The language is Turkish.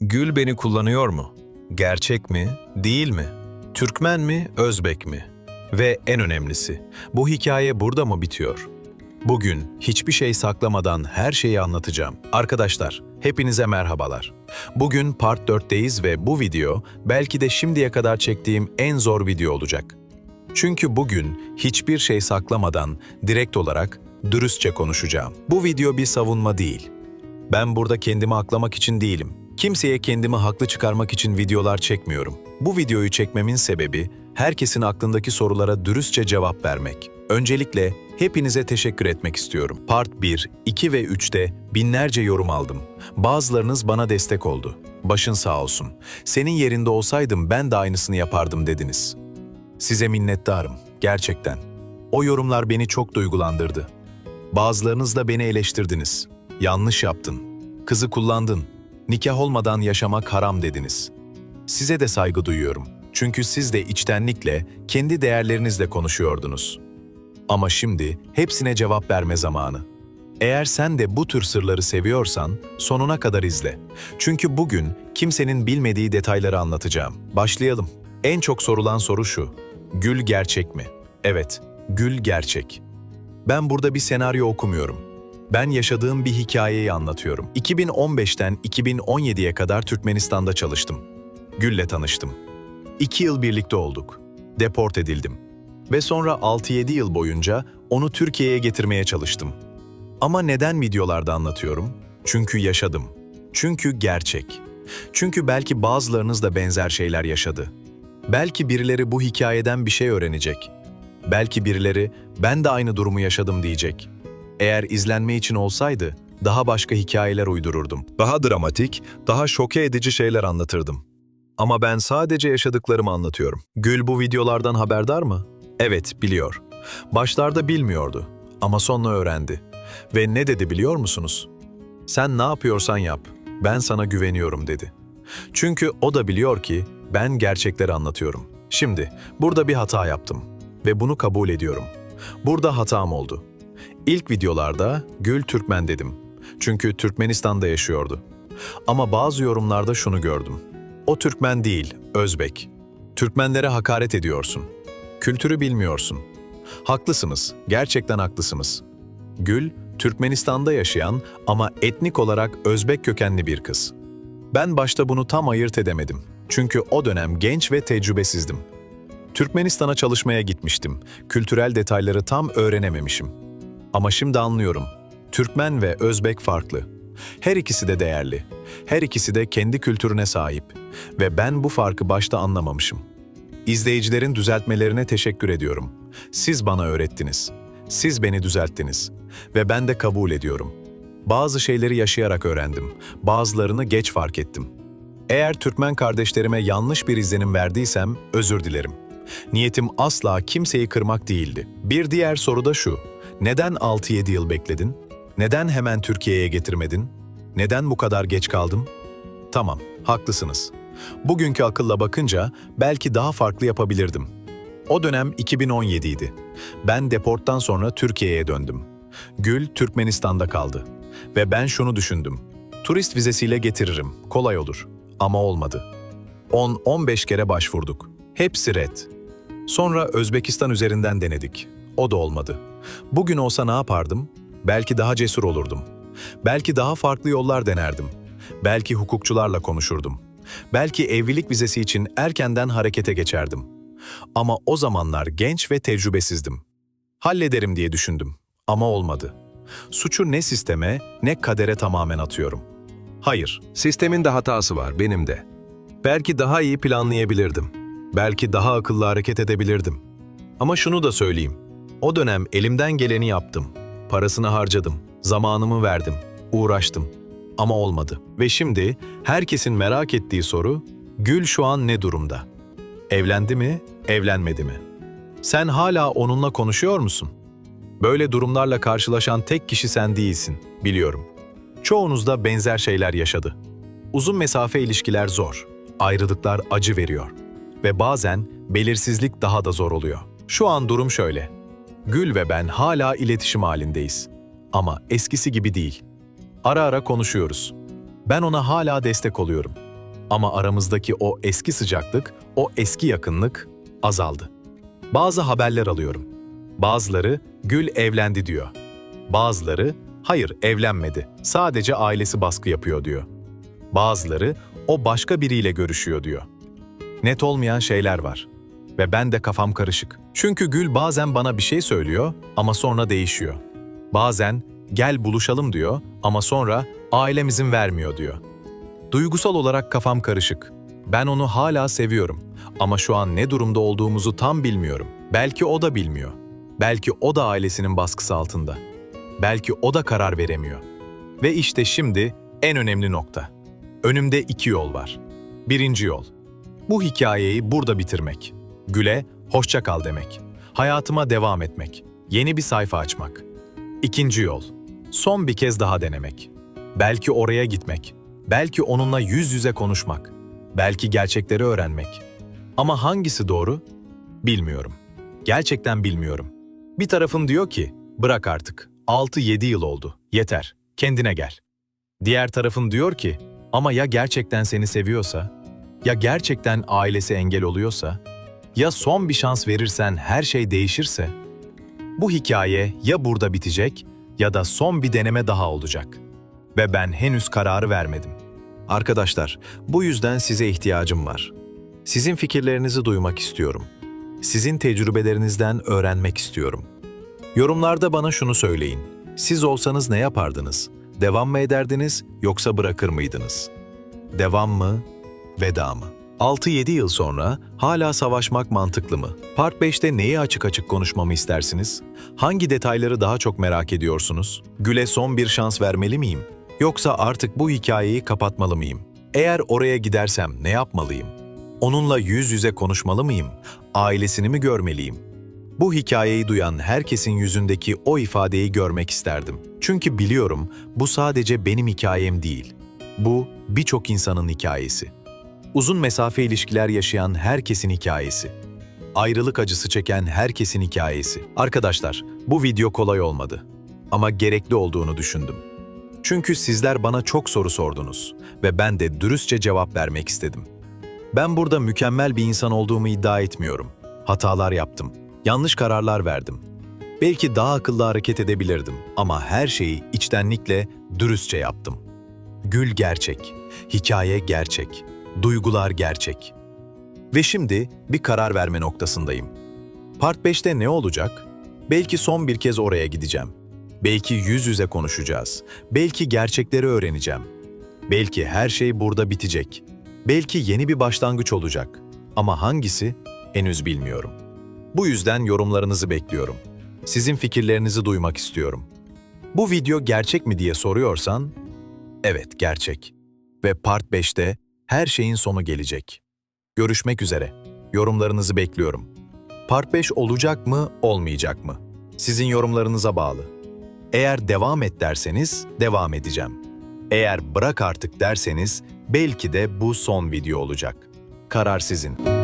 Gül beni kullanıyor mu? Gerçek mi, değil mi? Türkmen mi, Özbek mi? Ve en önemlisi, bu hikaye burada mı bitiyor? Bugün hiçbir şey saklamadan her şeyi anlatacağım. Arkadaşlar, hepinize merhabalar. Bugün Part 4'teyiz ve bu video belki de şimdiye kadar çektiğim en zor video olacak. Çünkü bugün hiçbir şey saklamadan direkt olarak dürüstçe konuşacağım. Bu video bir savunma değil. Ben burada kendimi aklamak için değilim. Kimseye kendimi haklı çıkarmak için videolar çekmiyorum. Bu videoyu çekmemin sebebi herkesin aklındaki sorulara dürüstçe cevap vermek. Öncelikle hepinize teşekkür etmek istiyorum. Part 1, 2 ve 3'te binlerce yorum aldım. Bazılarınız bana destek oldu. Başın sağ olsun. Senin yerinde olsaydım ben de aynısını yapardım dediniz. Size minnettarım, gerçekten. O yorumlar beni çok duygulandırdı. Bazılarınız da beni eleştirdiniz. Yanlış yaptın. Kızı kullandın. Nikah olmadan yaşamak haram dediniz. Size de saygı duyuyorum. Çünkü siz de içtenlikle, kendi değerlerinizle konuşuyordunuz. Ama şimdi hepsine cevap verme zamanı. Eğer sen de bu tür sırları seviyorsan sonuna kadar izle. Çünkü bugün kimsenin bilmediği detayları anlatacağım. Başlayalım. En çok sorulan soru şu. Gül gerçek mi? Evet, Gül gerçek. Ben burada bir senaryo okumuyorum. Ben yaşadığım bir hikayeyi anlatıyorum. 2015'ten 2017'ye kadar Türkmenistan'da çalıştım. Gül'le tanıştım. 2 yıl birlikte olduk. Deport edildim. Ve sonra 6-7 yıl boyunca onu Türkiye'ye getirmeye çalıştım. Ama neden videolarda anlatıyorum? Çünkü yaşadım. Çünkü gerçek. Çünkü belki bazılarınız da benzer şeyler yaşadı. Belki birileri bu hikayeden bir şey öğrenecek. Belki birileri ben de aynı durumu yaşadım diyecek. Eğer izlenme için olsaydı daha başka hikayeler uydururdum. Daha dramatik, daha şoke edici şeyler anlatırdım. Ama ben sadece yaşadıklarımı anlatıyorum. Gül bu videolardan haberdar mı? Evet, biliyor. Başlarda bilmiyordu ama sonra öğrendi. Ve ne dedi biliyor musunuz? Sen ne yapıyorsan yap, ben sana güveniyorum dedi. Çünkü o da biliyor ki ben gerçekleri anlatıyorum. Şimdi burada bir hata yaptım ve bunu kabul ediyorum. Burada hatam oldu. İlk videolarda Gül Türkmen dedim. Çünkü Türkmenistan'da yaşıyordu. Ama bazı yorumlarda şunu gördüm. O Türkmen değil, Özbek. Türkmenlere hakaret ediyorsun. Kültürü bilmiyorsun. Haklısınız, gerçekten haklısınız. Gül, Türkmenistan'da yaşayan ama etnik olarak Özbek kökenli bir kız. Ben başta bunu tam ayırt edemedim. Çünkü o dönem genç ve tecrübesizdim. Türkmenistan'a çalışmaya gitmiştim. Kültürel detayları tam öğrenememişim. Ama şimdi anlıyorum. Türkmen ve Özbek farklı. Her ikisi de değerli. Her ikisi de kendi kültürüne sahip. Ve ben bu farkı başta anlamamışım. İzleyicilerin düzeltmelerine teşekkür ediyorum. Siz bana öğrettiniz. Siz beni düzelttiniz. Ve ben de kabul ediyorum. Bazı şeyleri yaşayarak öğrendim. Bazılarını geç fark ettim. Eğer Türkmen kardeşlerime yanlış bir izlenim verdiysem özür dilerim. Niyetim asla kimseyi kırmak değildi. Bir diğer soru da şu. Neden 6-7 yıl bekledin? Neden hemen Türkiye'ye getirmedin? Neden bu kadar geç kaldım? Tamam, haklısınız. Bugünkü akılla bakınca belki daha farklı yapabilirdim. O dönem 2017 idi. Ben deporttan sonra Türkiye'ye döndüm. Gül Türkmenistan'da kaldı. Ve ben şunu düşündüm. Turist vizesiyle getiririm, kolay olur. Ama olmadı. 10-15 kere başvurduk. Hepsi red. Sonra Özbekistan üzerinden denedik. O da olmadı. Bugün olsa ne yapardım? Belki daha cesur olurdum. Belki daha farklı yollar denerdim. Belki hukukçularla konuşurdum. Belki evlilik vizesi için erkenden harekete geçerdim. Ama o zamanlar genç ve tecrübesizdim. Hallederim diye düşündüm. Ama olmadı. Suçu ne sisteme ne kadere tamamen atıyorum. Hayır, sistemin de hatası var, benim de. Belki daha iyi planlayabilirdim. Belki daha akıllı hareket edebilirdim. Ama şunu da söyleyeyim. O dönem elimden geleni yaptım. Parasını harcadım, zamanımı verdim, uğraştım. Ama olmadı. Ve şimdi herkesin merak ettiği soru, Gül şu an ne durumda? Evlendi mi, evlenmedi mi? Sen hala onunla konuşuyor musun? Böyle durumlarla karşılaşan tek kişi sen değilsin, biliyorum. Çoğunuz da benzer şeyler yaşadı. Uzun mesafe ilişkiler zor, ayrılıklar acı veriyor. Ve bazen belirsizlik daha da zor oluyor. Şu an durum şöyle. Gül ve ben hala iletişim halindeyiz. Ama eskisi gibi değil. Ara ara konuşuyoruz. Ben ona hala destek oluyorum. Ama aramızdaki o eski sıcaklık, o eski yakınlık azaldı. Bazı haberler alıyorum. Bazıları Gül evlendi diyor. Bazıları hayır evlenmedi, sadece ailesi baskı yapıyor diyor. Bazıları o başka biriyle görüşüyor diyor. Net olmayan şeyler var. Ve ben de kafam karışık. Çünkü Gül bazen bana bir şey söylüyor ama sonra değişiyor. Bazen gel buluşalım diyor ama sonra ailem izin vermiyor diyor. Duygusal olarak kafam karışık. Ben onu hala seviyorum ama şu an ne durumda olduğumuzu tam bilmiyorum. Belki o da bilmiyor. Belki o da ailesinin baskısı altında. Belki o da karar veremiyor. Ve işte şimdi en önemli nokta. Önümde iki yol var. Birinci yol. Bu hikayeyi burada bitirmek. Gül'e hoşça kal demek. Hayatıma devam etmek. Yeni bir sayfa açmak. İkinci yol. Son bir kez daha denemek. Belki oraya gitmek. Belki onunla yüz yüze konuşmak. Belki gerçekleri öğrenmek. Ama hangisi doğru? Bilmiyorum. Gerçekten bilmiyorum. Bir tarafım diyor ki, bırak artık. 6-7 yıl oldu. Yeter. Kendine gel. Diğer tarafım diyor ki, ama ya gerçekten seni seviyorsa? Ya gerçekten ailesi engel oluyorsa? Ya son bir şans verirsen her şey değişirse? Bu hikaye ya burada bitecek ya da son bir deneme daha olacak. Ve ben henüz kararı vermedim. Arkadaşlar, bu yüzden size ihtiyacım var. Sizin fikirlerinizi duymak istiyorum. Sizin tecrübelerinizden öğrenmek istiyorum. Yorumlarda bana şunu söyleyin. Siz olsanız ne yapardınız? Devam mı ederdiniz yoksa bırakır mıydınız? Devam mı, veda mı? 6-7 yıl sonra hala savaşmak mantıklı mı? Part 5'te neyi açık açık konuşmamı istersiniz? Hangi detayları daha çok merak ediyorsunuz? Gül'e son bir şans vermeli miyim? Yoksa artık bu hikayeyi kapatmalı mıyım? Eğer oraya gidersem ne yapmalıyım? Onunla yüz yüze konuşmalı mıyım? Ailesini mi görmeliyim? Bu hikayeyi duyan herkesin yüzündeki o ifadeyi görmek isterdim. Çünkü biliyorum bu sadece benim hikayem değil. Bu birçok insanın hikayesi. Uzun mesafe ilişkiler yaşayan herkesin hikayesi. Ayrılık acısı çeken herkesin hikayesi. Arkadaşlar, bu video kolay olmadı. Ama gerekli olduğunu düşündüm. Çünkü sizler bana çok soru sordunuz ve ben de dürüstçe cevap vermek istedim. Ben burada mükemmel bir insan olduğumu iddia etmiyorum. Hatalar yaptım. Yanlış kararlar verdim. Belki daha akıllı hareket edebilirdim ama her şeyi içtenlikle, dürüstçe yaptım. Gül gerçek, hikaye gerçek, duygular gerçek. Ve şimdi bir karar verme noktasındayım. Part 5'te ne olacak? Belki son bir kez oraya gideceğim. Belki yüz yüze konuşacağız. Belki gerçekleri öğreneceğim. Belki her şey burada bitecek. Belki yeni bir başlangıç olacak. Ama hangisi? Henüz bilmiyorum. Bu yüzden yorumlarınızı bekliyorum. Sizin fikirlerinizi duymak istiyorum. Bu video gerçek mi diye soruyorsan, evet gerçek. Ve Part 5'te her şeyin sonu gelecek. Görüşmek üzere. Yorumlarınızı bekliyorum. Part 5 olacak mı, olmayacak mı? Sizin yorumlarınıza bağlı. Eğer devam et derseniz devam edeceğim. Eğer bırak artık derseniz belki de bu son video olacak. Karar sizin.